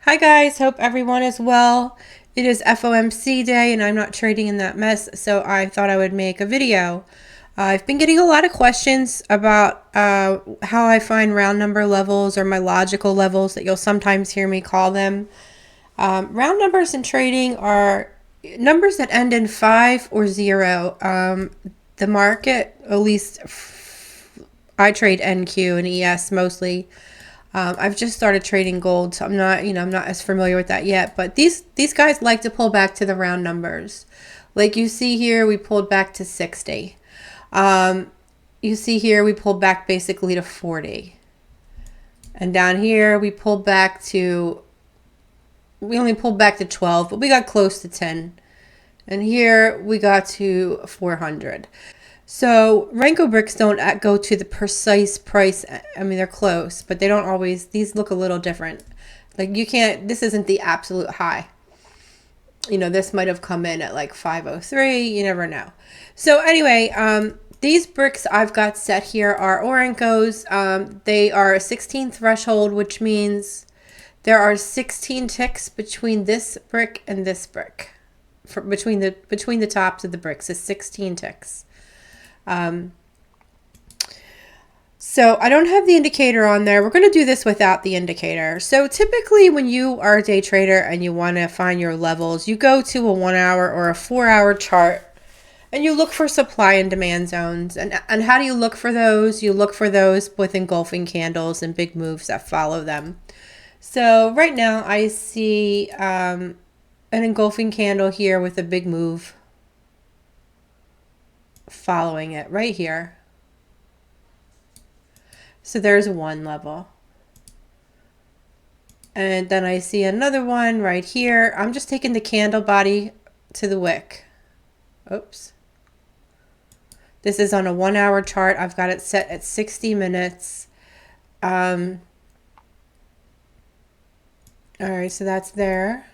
Hi guys, hope everyone is well. It is FOMC day and I'm not trading in that mess, so I thought I would make a video. I've been getting a lot of questions about how I find round number levels or my logical levels that you'll sometimes hear me call them. Round numbers in trading are numbers that end in 5 or 0. The market, at least I trade NQ and ES mostly. I've just started trading gold, so I'm not as familiar with that yet. But these guys like to pull back to the round numbers. Like you see here, we pulled back to 60. You see here, we pulled back basically to 40. And down here, we only pulled back to 12, but we got close to 10. And here, we got to 400. So Renko bricks don't go to the precise price. I mean, they're close, but they don't always. These look a little different. Like you can't. This isn't the absolute high. This might have come in at like 503. You never know. So anyway, these bricks I've got set here are Orenkos. They are a 16 threshold, which means there are 16 ticks between this brick and this brick. Between the tops of the bricks is 16 ticks. So I don't have the indicator on there. We're going to do this without the indicator. So typically when you are a day trader and you want to find your levels, you go to a 1 hour or a 4 hour chart and you look for supply and demand zones. And how do you look for those? You look for those with engulfing candles and big moves that follow them. So right now I see an engulfing candle here with a big move following it right here. So there's one level. And then I see another one right here. I'm just taking the candle body to the wick. Oops. This is on a 1 hour chart. I've got it set at 60 minutes. All right, so that's there.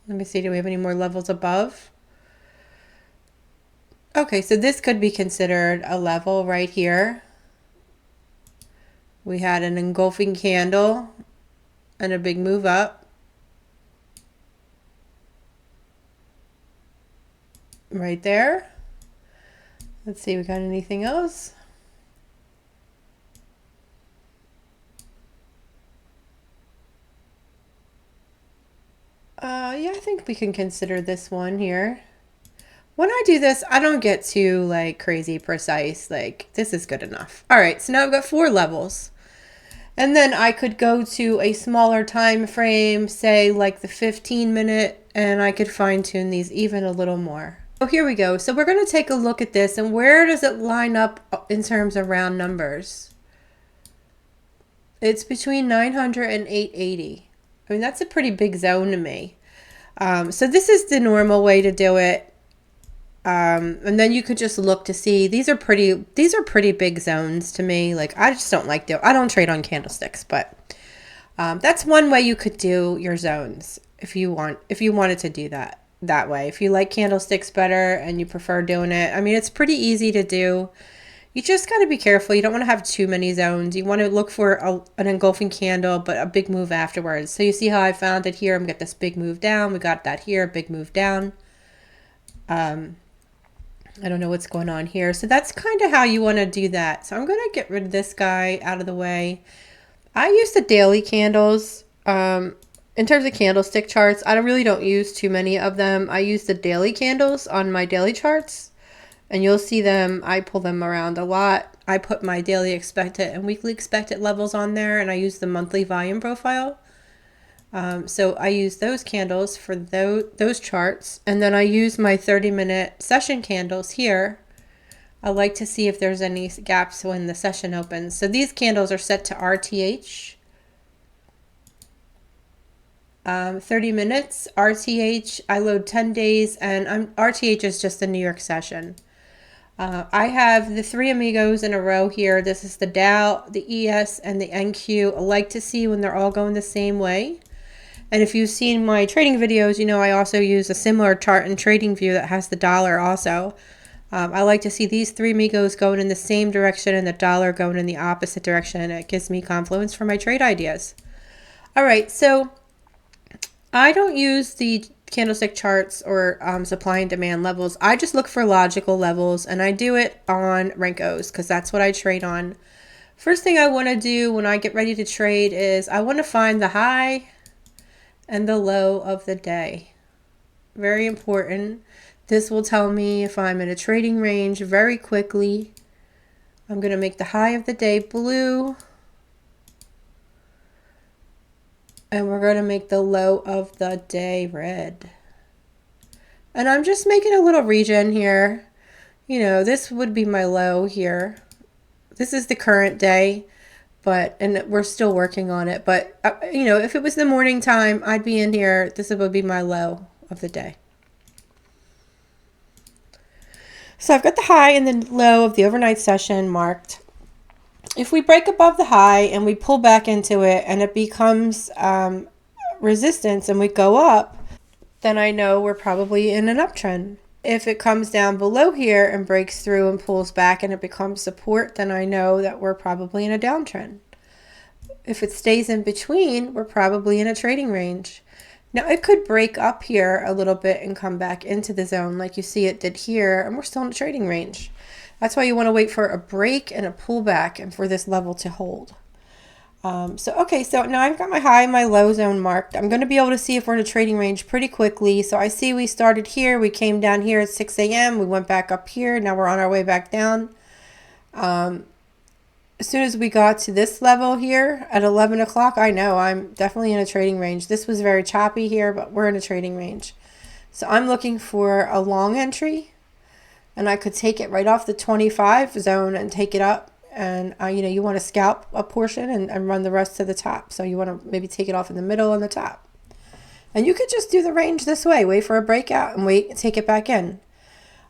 Let me see, do we have any more levels above? Okay, so this could be considered a level right here. We had an engulfing candle and a big move up. Right there. Let's see, we got anything else? Yeah, I think we can consider this one here. When I do this, I don't get too like crazy precise. Like this is good enough. All right, so now I've got 4 levels. And then I could go to a smaller time frame, say like the 15-minute, and I could fine tune these even a little more. So here we go. So we're going to take a look at this and where does it line up in terms of round numbers? It's between 900 and 880. I mean, that's a pretty big zone to me. So this is the normal way to do it. And then you could just look to see, these are pretty big zones to me. Like I just don't like I don't trade on candlesticks, but that's one way you could do your zones if you wanted to do that way. If you like candlesticks better and you prefer doing it, I mean, it's pretty easy to do. You just got to be careful. You don't want to have too many zones. You want to look for an engulfing candle, but a big move afterwards. So you see how I found it here. I'm going to get this big move down. We got that here, big move down. I don't know what's going on here. So that's kind of how you want to do that. So I'm going to get rid of this guy out of the way. I use the daily candles. In terms of candlestick charts, I really don't use too many of them. I use the daily candles on my daily charts. And you'll see them, I pull them around a lot. I put my daily expected and weekly expected levels on there, and I use the monthly volume profile. So I use those candles for those charts. And then I use my 30-minute session candles here. I like to see if there's any gaps when the session opens. So these candles are set to RTH. 30 minutes, RTH, I load 10 days, and RTH is just the New York session. I have the 3 amigos in a row here. This is the Dow, the ES, and the NQ. I like to see when they're all going the same way. And if you've seen my trading videos, you know I also use a similar chart in TradingView that has the dollar also. I like to see these 3 amigos going in the same direction and the dollar going in the opposite direction. It gives me confluence for my trade ideas. All right, so I don't use the candlestick charts or supply and demand levels. I just look for logical levels, and I do it on Rinkos because that's what I trade on. First thing I want to do when I get ready to trade is I want to find the high and the low of the day. Very important. This will tell me if I'm in a trading range very quickly. I'm going to make the high of the day blue. And we're going to make the low of the day red. And I'm just making a little region here. You know, this would be my low here. This is the current day, and we're still working on it. But, you know, if it was the morning time, I'd be in here. This would be my low of the day. So I've got the high and the low of the overnight session marked. If we break above the high and we pull back into it and it becomes resistance and we go up, then I know we're probably in an uptrend. If it comes down below here and breaks through and pulls back and it becomes support, then I know that we're probably in a downtrend. If it stays in between, we're probably in a trading range. Now it could break up here a little bit and come back into the zone like you see it did here, and we're still in a trading range. That's why you want to wait for a break and a pullback and for this level to hold. So now I've got my high and my low zone marked. I'm going to be able to see if we're in a trading range pretty quickly. So I see we started here. We came down here at 6 a.m. We went back up here. Now we're on our way back down. As soon as we got to this level here at 11 o'clock, I know I'm definitely in a trading range. This was very choppy here, but we're in a trading range. So I'm looking for a long entry, and I could take it right off the 25 zone and take it up. And, you know, you want to scalp a portion and run the rest to the top. So you want to maybe take it off in the middle and the top. And you could just do the range this way. Wait for a breakout and wait and take it back in.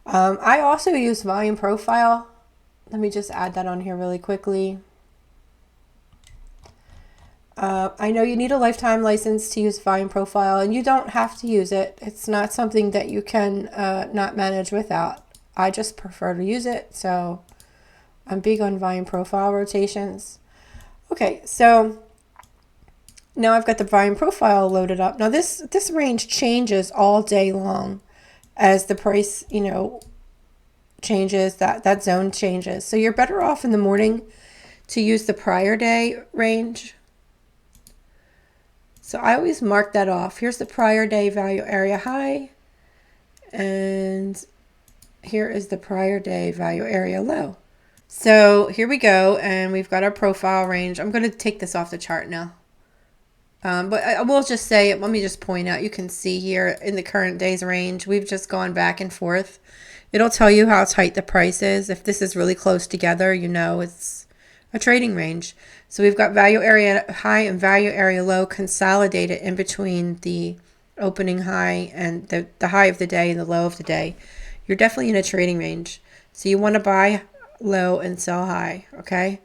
I also use volume profile. Let me just add that on here really quickly. I know you need a lifetime license to use volume profile, and you don't have to use it. It's not something that you can not manage without. I just prefer to use it, so I'm big on volume profile rotations. Okay, so now I've got the volume profile loaded up. Now this range changes all day long as the price, you know, changes, that zone changes. So you're better off in the morning to use the prior day range. So I always mark that off. Here's the prior day value area high, and here is the prior day value area low. So here we go, and we've got our profile range. I'm going to take this off the chart now. But I will just say, let me just point out, you can see here in the current day's range, we've just gone back and forth. It'll tell you how tight the price is. If this is really close together, you know it's a trading range. So we've got value area high and value area low consolidated in between the opening high and the high of the day and the low of the day. You're definitely in a trading range. So you want to buy low and sell high, okay?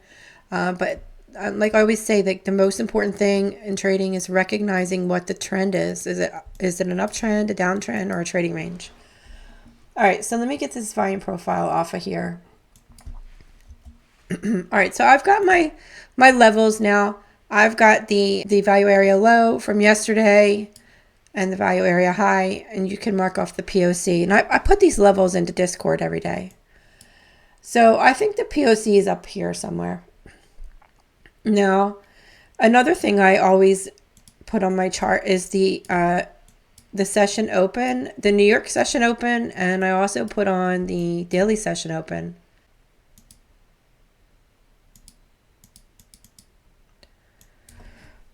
But like I always say, the most important thing in trading is recognizing what the trend is. Is it an uptrend, a downtrend, or a trading range? All right, so let me get this volume profile off of here. All right, so I've got my levels now. I've got the value area low from yesterday and the value area high, and you can mark off the POC. And I put these levels into Discord every day. So I think the POC is up here somewhere. Now, another thing I always put on my chart is the session open, the New York session open, and I also put on the daily session open.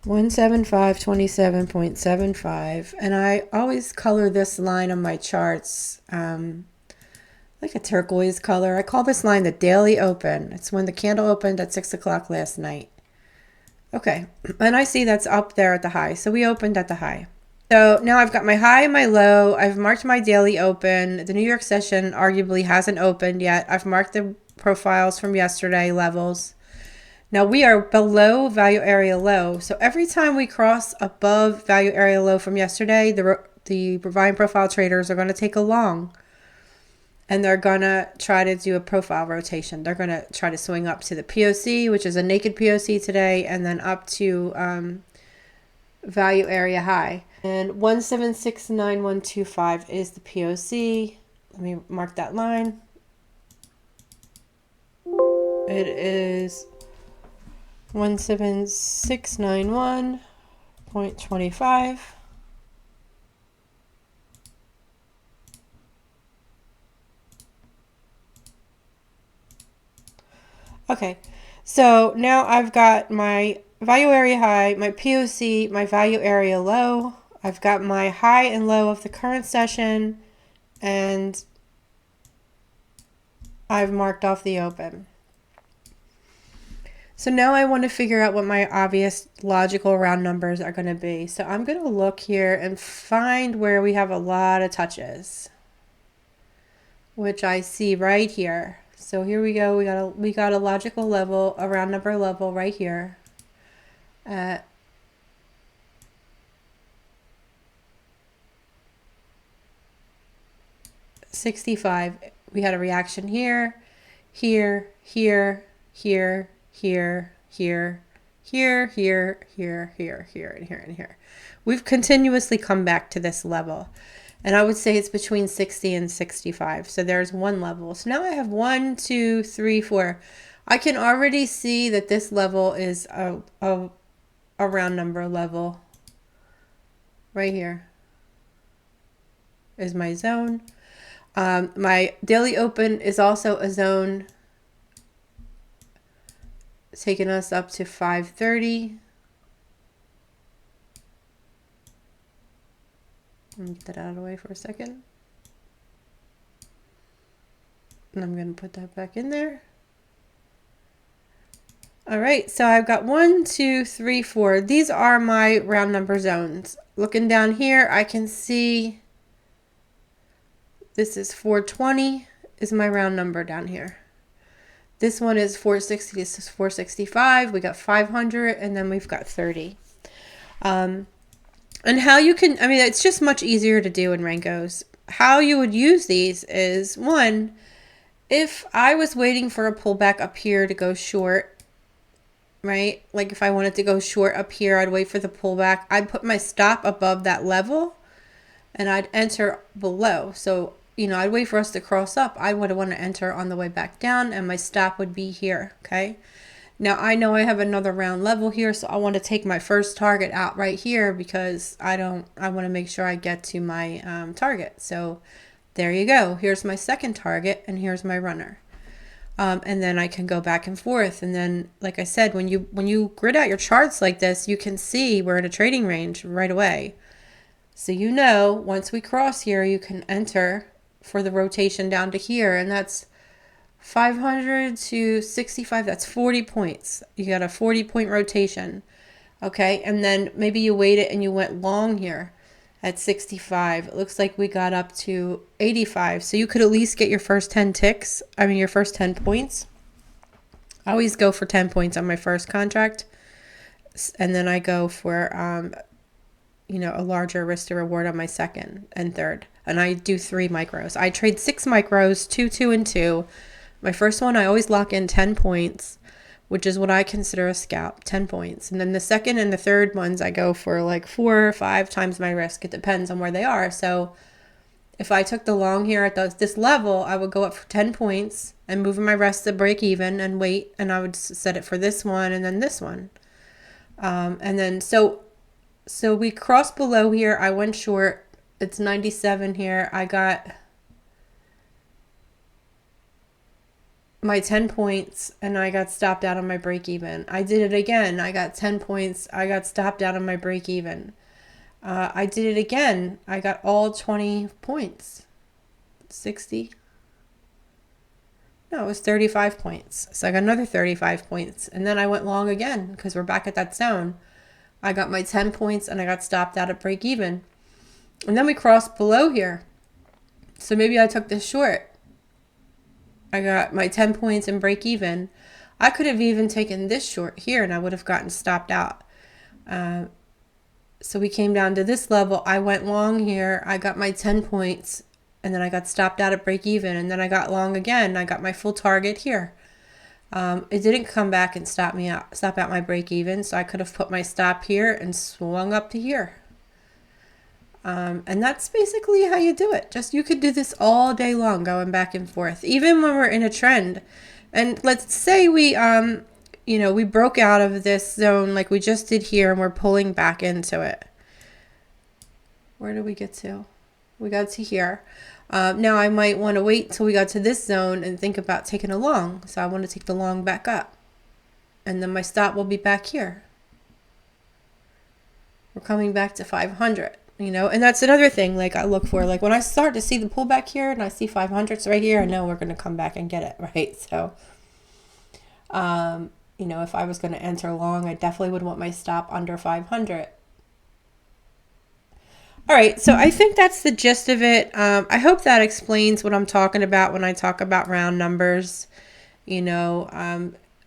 $175.27.75, and I always color this line on my charts like a turquoise color. I call this line the daily open. It's when the candle opened at 6 o'clock last night. Okay, and I see that's up there at the high. So we opened at the high. So now I've got my high and my low. I've marked my daily open. The New York session arguably hasn't opened yet. I've marked the profiles from yesterday levels. Now we are below value area low. So every time we cross above value area low from yesterday, the volume profile traders are going to take a long. And they're going to try to do a profile rotation. They're going to try to swing up to the POC, which is a naked POC today, and then up to value area high. And 1769125 is the POC. Let me mark that line. It is 17691.25. Okay, so now I've got my value area high, my POC, my value area low. I've got my high and low of the current session, and I've marked off the open. So now I want to figure out what my obvious logical round numbers are going to be. So I'm going to look here and find where we have a lot of touches, which I see right here. So here we go. We got a logical level, a round number level right here at 65. We had a reaction here, here, here, here, here, here, here, here, here, here, here, and here, and here. We've continuously come back to this level. And I would say it's between 60 and 65. So there's one level. So now I have 1, 2, 3, 4. I can already see that this level is a round number level. Right here is my zone. My daily open is also a zone, taking us up to 530. Let me get that out of the way for a second. And I'm going to put that back in there. All right, so I've got 1, 2, 3, 4. These are my round number zones. Looking down here, I can see this is 420 is my round number down here. This one is 460, this is 465. We got 500, and then we've got 30. And how you can, I mean, it's just much easier to do in Rankos. How you would use these is, one, if I was waiting for a pullback up here to go short, right? Like if I wanted to go short up here, I'd wait for the pullback. I'd put my stop above that level and I'd enter below. So, you know, I'd wait for us to cross up. I would want to enter on the way back down and my stop would be here, okay? Now I know I have another round level here, so I want to take my first target out right here because I want to make sure I get to my target. So there you go. Here's my second target and here's my runner. And then I can go back and forth. And then, like I said, when you grid out your charts like this, you can see we're in a trading range right away. So you know, once we cross here, you can enter for the rotation down to here, and that's 500 to 65, that's 40 points. You got a 40-point rotation. Okay, and then maybe you waited and you went long here at 65. It looks like we got up to 85. So you could at least get your first 10 ticks. I mean, your first 10 points. I always go for 10 points on my first contract. And then I go for, you know, a larger risk to reward on my second and third. And I do 3 micros. I trade 6 micros, 2, 2, and 2. My first one, I always lock in 10 points, which is what I consider a scalp, 10 points. And then the second and the third ones, I go for like 4 or 5 times my risk. It depends on where they are. So if I took the long here at this level, I would go up for 10 points and move my rest to break even and wait. And I would set it for this one and then this one. And then, so we crossed below here. I went short. It's 97 here. I got my 10 points and I got stopped out on my break even. I did it again. I got 10 points. I got stopped out on my break even. I did it again. I got all 20 points. 60. No, it was 35 points. So I got another 35 points. And then I went long again because we're back at that zone. I got my 10 points and I got stopped out at break even. And then we crossed below here. So maybe I took this short. I got my 10 points and break even. I could have even taken this short here and I would have gotten stopped out. So we came down to this level. I went long here. I got my 10 points and then I got stopped out at break even. And then I got long again. I got my full target here. It didn't come back and stop at my break even, so I could have put my stop here and swung up to here. And that's basically how you do it. Just, you could do this all day long, going back and forth, even when we're in a trend. And let's say we, you know, we broke out of this zone like we just did here, and we're pulling back into it. Where did we get to? We got to here. Now I might want to wait till we got to this zone and think about taking a long. So I want to take the long back up. And then my stop will be back here. We're coming back to 500, you know, and that's another thing like I look for. Like when I start to see the pullback here and I see 500s right here, I know we're going to come back and get it, right? So, you know, if I was going to enter long, I definitely would want my stop under 500. All right, so I think that's the gist of it. I hope that explains what I'm talking about when I talk about round numbers. You know,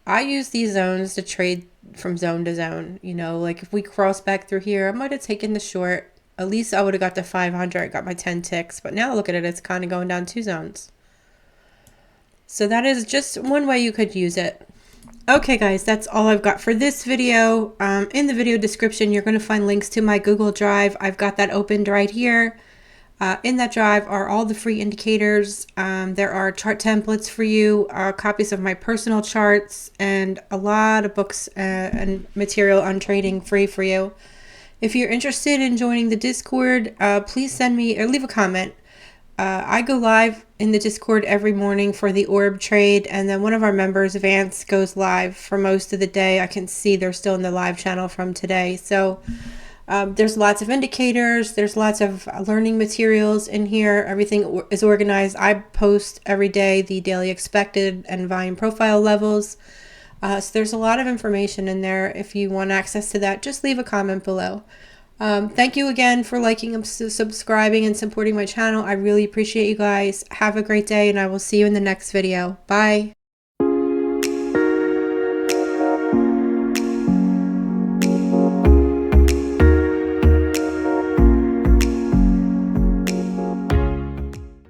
I use these zones to trade from zone to zone. You know, like if we cross back through here, I might have taken the short. At least I would have got to 500, got my 10 ticks. But now look at it, it's kind of going down 2 zones. So that is just one way you could use it. Okay guys, that's all I've got for this video. In the video description, you're going to find links to my Google Drive. I've got that opened right here. In that drive are all the free indicators. There are chart templates for you, copies of my personal charts, and a lot of books and material on trading free for you. If you're interested in joining the Discord, please send me or leave a comment. I go live in the Discord every morning for the orb trade, and then one of our members, Vance, goes live for most of the day. I can see they're still in the live channel from today. So there's lots of indicators. There's lots of learning materials in here. Everything is organized. I post every day the daily expected and volume profile levels. So there's a lot of information in there. If you want access to that, just leave a comment below. Thank you again for liking and subscribing and supporting my channel. I really appreciate you guys. Have a great day, and I will see you in the next video. Bye.